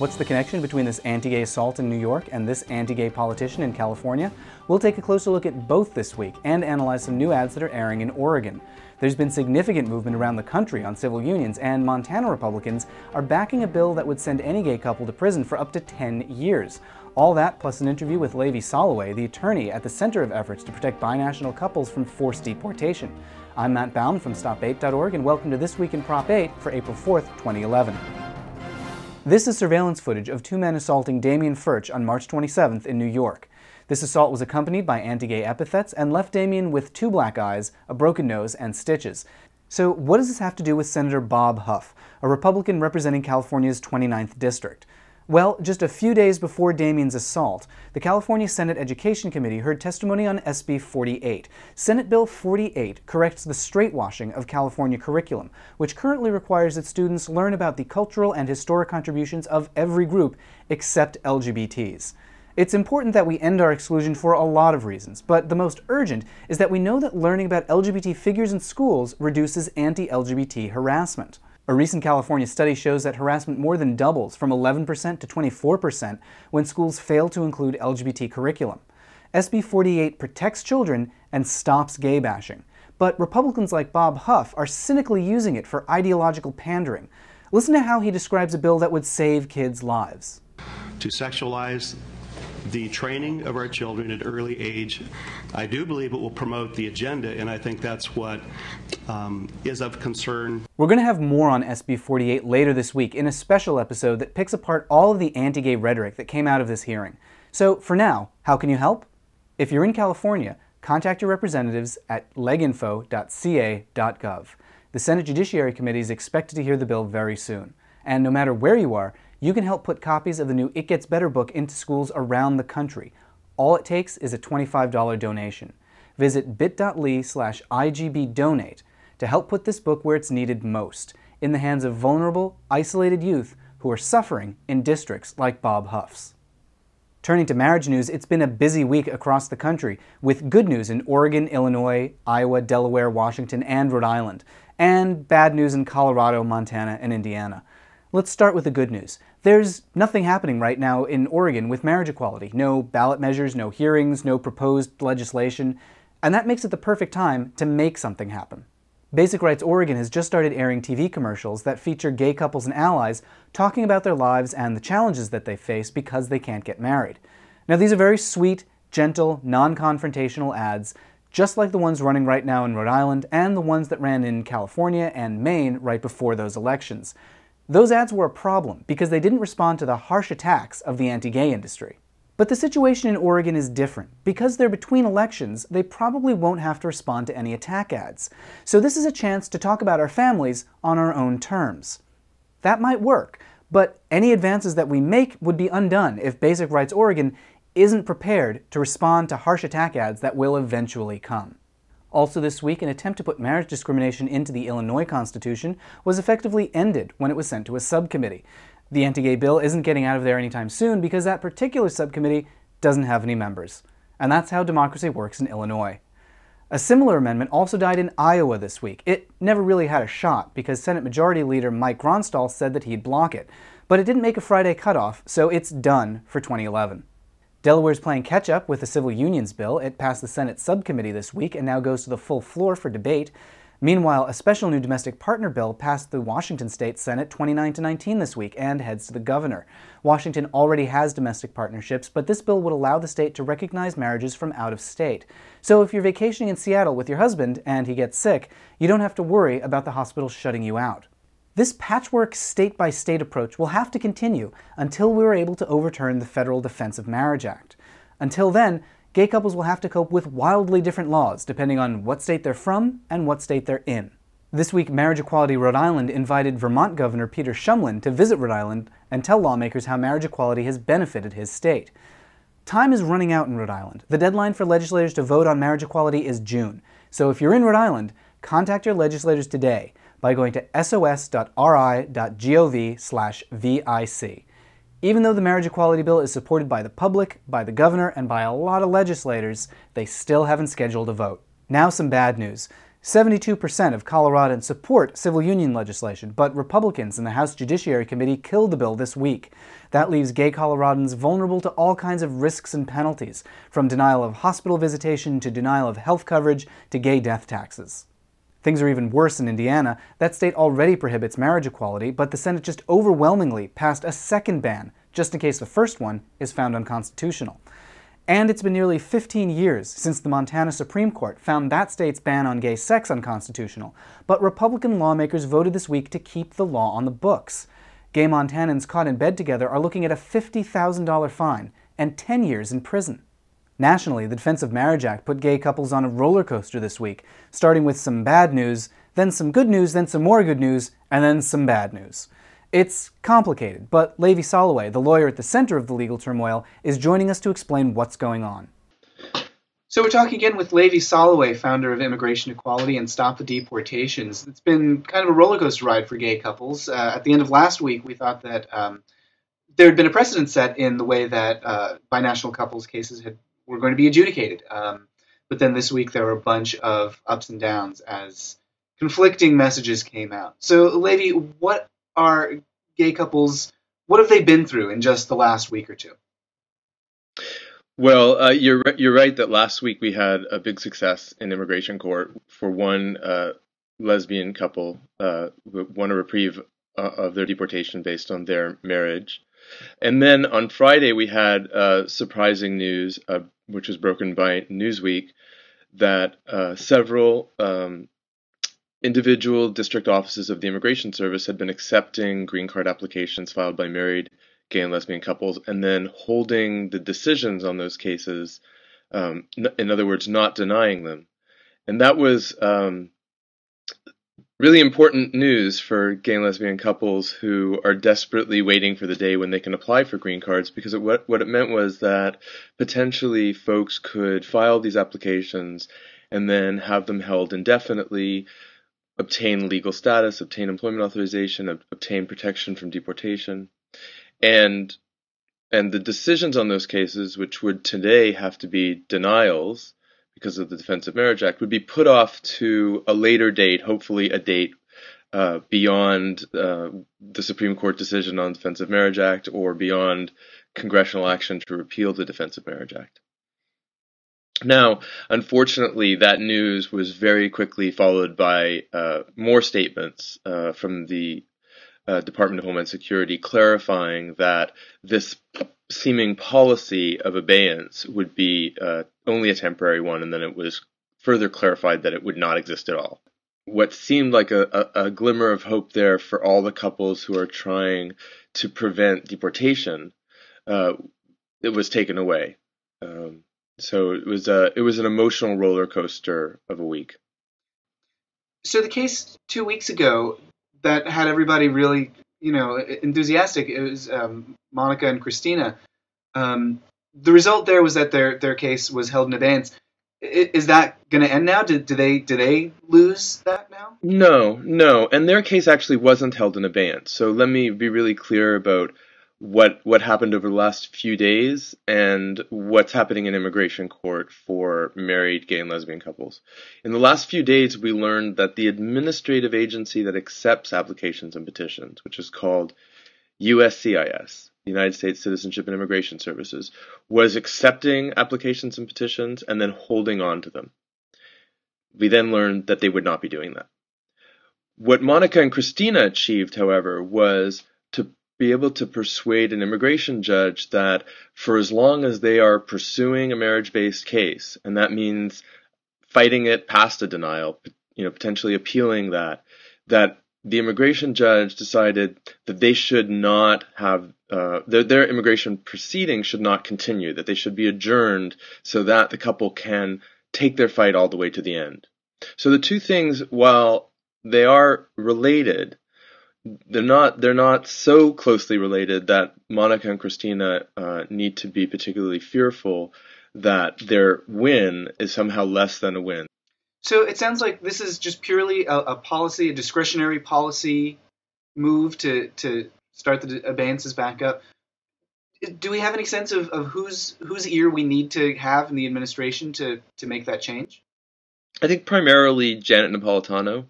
What's the connection between this anti-gay assault in New York and this anti-gay politician in California? We'll take a closer look at both this week and analyze some new ads that are airing in Oregon. There's been significant movement around the country on civil unions, and Montana Republicans are backing a bill that would send any gay couple to prison for up to 10 years. All that plus an interview with Levi Soloway, the attorney at the center of efforts to protect binational couples from forced deportation. I'm Matt Baum from Stop8.org, and welcome to This Week in Prop 8 for April 4th, 2011. This is surveillance footage of two men assaulting Damien Furch on March 27th in New York. This assault was accompanied by anti-gay epithets and left Damien with 2 black eyes, a broken nose, and stitches. So what does this have to do with Senator Bob Huff, a Republican representing California's 29th district? Well, just a few days before Damien's assault, the California Senate Education Committee heard testimony on SB 48. Senate Bill 48 corrects the straightwashing of California curriculum, which currently requires that students learn about the cultural and historic contributions of every group except LGBTs. It's important that we end our exclusion for a lot of reasons, but the most urgent is that we know that learning about LGBT figures in schools reduces anti-LGBT harassment. A recent California study shows that harassment more than doubles from 11% to 24% when schools fail to include LGBT curriculum. SB 48 protects children and stops gay bashing, but Republicans like Bob Huff are cynically using it for ideological pandering. Listen to how he describes a bill that would save kids' lives. To sexualize the training of our children at early age, I do believe it will promote the agenda, and I think that's what is of concern. We're going to have more on SB 48 later this week in a special episode that picks apart all of the anti-gay rhetoric that came out of this hearing. So for now, how can you help? If you're in California, contact your representatives at leginfo.ca.gov. The Senate Judiciary Committee is expected to hear the bill very soon. And no matter where you are, you can help put copies of the new It Gets Better book into schools around the country. All it takes is a $25 donation. Visit bit.ly/IGBdonate to help put this book where it's needed most, in the hands of vulnerable, isolated youth who are suffering in districts like Bob Huff's. Turning to marriage news, it's been a busy week across the country, with good news in Oregon, Illinois, Iowa, Delaware, Washington, and Rhode Island, and bad news in Colorado, Montana, and Indiana. Let's start with the good news. There's nothing happening right now in Oregon with marriage equality. No ballot measures, no hearings, no proposed legislation, and that makes it the perfect time to make something happen. Basic Rights Oregon has just started airing TV commercials that feature gay couples and allies talking about their lives and the challenges that they face because they can't get married. Now, these are very sweet, gentle, non-confrontational ads, just like the ones running right now in Rhode Island and the ones that ran in California and Maine right before those elections. Those ads were a problem because they didn't respond to the harsh attacks of the anti-gay industry. But the situation in Oregon is different. Because they're between elections, they probably won't have to respond to any attack ads. So this is a chance to talk about our families on our own terms. That might work, but any advances that we make would be undone if Basic Rights Oregon isn't prepared to respond to harsh attack ads that will eventually come. Also this week, an attempt to put marriage discrimination into the Illinois Constitution was effectively ended when it was sent to a subcommittee. The anti-gay bill isn't getting out of there anytime soon because that particular subcommittee doesn't have any members. And that's how democracy works in Illinois. A similar amendment also died in Iowa this week. It never really had a shot because Senate Majority Leader Mike Gronstal said that he'd block it. But it didn't make a Friday cutoff, so it's done for 2011. Delaware's playing catch-up with the civil unions bill. It passed the Senate subcommittee this week and now goes to the full floor for debate. Meanwhile, a special new domestic partner bill passed the Washington State Senate 29-19 this week and heads to the governor. Washington already has domestic partnerships, but this bill would allow the state to recognize marriages from out of state. So if you're vacationing in Seattle with your husband and he gets sick, you don't have to worry about the hospital shutting you out. This patchwork state-by-state approach will have to continue until we are able to overturn the Federal Defense of Marriage Act. Until then, gay couples will have to cope with wildly different laws depending on what state they're from and what state they're in. This week, Marriage Equality Rhode Island invited Vermont Governor Peter Shumlin to visit Rhode Island and tell lawmakers how marriage equality has benefited his state. Time is running out in Rhode Island. The deadline for legislators to vote on marriage equality is June. So if you're in Rhode Island, contact your legislators today by going to sos.ri.gov/VIC. Even though the marriage equality bill is supported by the public, by the governor, and by a lot of legislators, they still haven't scheduled a vote. Now some bad news. 72% of Coloradans support civil union legislation, but Republicans in the House Judiciary Committee killed the bill this week. That leaves gay Coloradans vulnerable to all kinds of risks and penalties, from denial of hospital visitation to denial of health coverage to gay death taxes. Things are even worse in Indiana. That state already prohibits marriage equality, but the Senate just overwhelmingly passed a second ban, just in case the first one is found unconstitutional. And it's been nearly 15 years since the Montana Supreme Court found that state's ban on gay sex unconstitutional, but Republican lawmakers voted this week to keep the law on the books. Gay Montanans caught in bed together are looking at a $50,000 fine and 10 years in prison. Nationally, the Defense of Marriage Act put gay couples on a roller coaster this week, starting with some bad news, then some good news, then some more good news, and then some bad news. It's complicated, but Levi Soloway, the lawyer at the center of the legal turmoil, is joining us to explain what's going on. So we're talking again with Levi Soloway, founder of Immigration Equality and Stop the Deportations. It's been kind of a roller coaster ride for gay couples. At the end of last week, we thought that there had been a precedent set in the way that binational couples cases were going to be adjudicated. But then this week there were a bunch of ups and downs as conflicting messages came out. So Levi, what are gay couples, what have they been through in just the last week or two? Well, you're right that last week we had a big success in immigration court for one lesbian couple who won a reprieve of their deportation based on their marriage. And then on Friday we had surprising news, which was broken by Newsweek, that several individual district offices of the Immigration Service had been accepting green card applications filed by married gay and lesbian couples and then holding the decisions on those cases, in other words, not denying them. And that was really important news for gay and lesbian couples who are desperately waiting for the day when they can apply for green cards, because what it meant was that potentially folks could file these applications and then have them held indefinitely, obtain legal status, obtain employment authorization, obtain protection from deportation. And the decisions on those cases, which would today have to be denials because of the Defense of Marriage Act, would be put off to a later date, hopefully a date beyond the Supreme Court decision on the Defense of Marriage Act or beyond congressional action to repeal the Defense of Marriage Act. Now, unfortunately, that news was very quickly followed by more statements from the Department of Homeland Security clarifying that this seeming policy of abeyance would be only a temporary one, and then it was further clarified that it would not exist at all. What seemed like a glimmer of hope there for all the couples who are trying to prevent deportation, it was taken away. So it was an emotional roller coaster of a week. So the case 2 weeks ago that had everybody really, enthusiastic, it was Monica and Christina. The result there was that their case was held in abeyance. Is that going to end now? Do they lose that now? No, and their case actually wasn't held in abeyance. So let me be really clear about what happened over the last few days and what's happening in immigration court for married gay and lesbian couples. In the last few days, we learned that the administrative agency that accepts applications and petitions, which is called USCIS, the United States Citizenship and Immigration Services, was accepting applications and petitions and then holding on to them. We then learned that they would not be doing that. What Monica and Christina achieved, however, was to be able to persuade an immigration judge that for as long as they are pursuing a marriage-based case, and that means fighting it past a denial, potentially appealing that the immigration judge decided that they should not have their immigration proceedings should not continue, that they should be adjourned so that the couple can take their fight all the way to the end. So the two things, while they are related, they're not so closely related that Monica and Christina need to be particularly fearful that their win is somehow less than a win. So it sounds like this is just purely a policy, a discretionary policy move to start the abeyances back up. Do we have any sense of whose ear we need to have in the administration to make that change? I think primarily Janet Napolitano,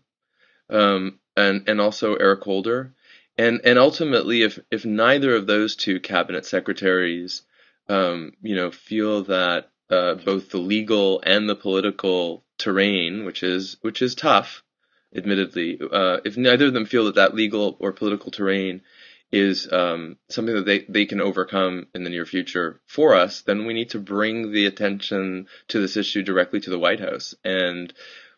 and also Eric Holder. And ultimately, if neither of those two cabinet secretaries, feel that both the legal and the political terrain, which is tough, admittedly, if neither of them feel that legal or political terrain is something that they can overcome in the near future for us, then we need to bring the attention to this issue directly to the White House. And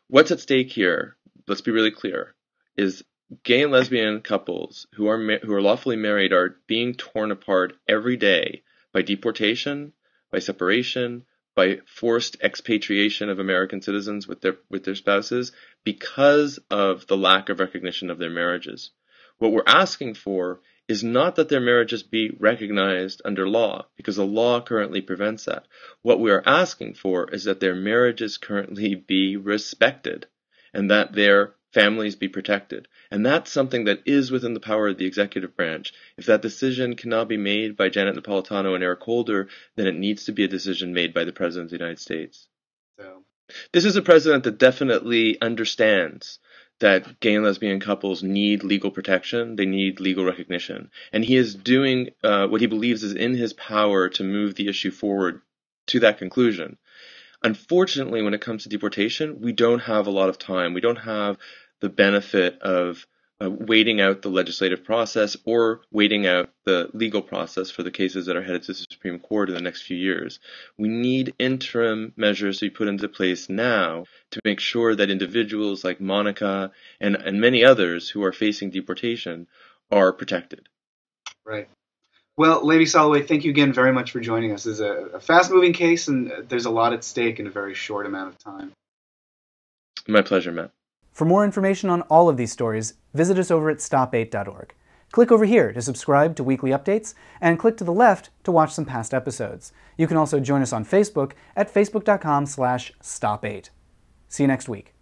what's at stake here, let's be really clear, is gay and lesbian couples who are lawfully married are being torn apart every day by deportation, by separation, by forced expatriation of American citizens with their spouses because of the lack of recognition of their marriages. What we're asking for is not that their marriages be recognized under law, because the law currently prevents that. What we are asking for is that their marriages currently be respected and that their families be protected. And that's something that is within the power of the executive branch. If that decision cannot be made by Janet Napolitano and Eric Holder, then it needs to be a decision made by the President of the United States. So, this is a president that definitely understands that gay and lesbian couples need legal protection, they need legal recognition. And he is doing what he believes is in his power to move the issue forward to that conclusion. Unfortunately, when it comes to deportation, we don't have a lot of time. We don't have the benefit of waiting out the legislative process or waiting out the legal process for the cases that are headed to the Supreme Court in the next few years. We need interim measures to be put into place now to make sure that individuals like Monica and many others who are facing deportation are protected. Right. Well, Lady Soloway, thank you again very much for joining us. This is a fast-moving case, and there's a lot at stake in a very short amount of time. My pleasure, Matt. For more information on all of these stories, visit us over at stop8.org. Click over here to subscribe to weekly updates, and click to the left to watch some past episodes. You can also join us on Facebook at facebook.com/stop8. See you next week.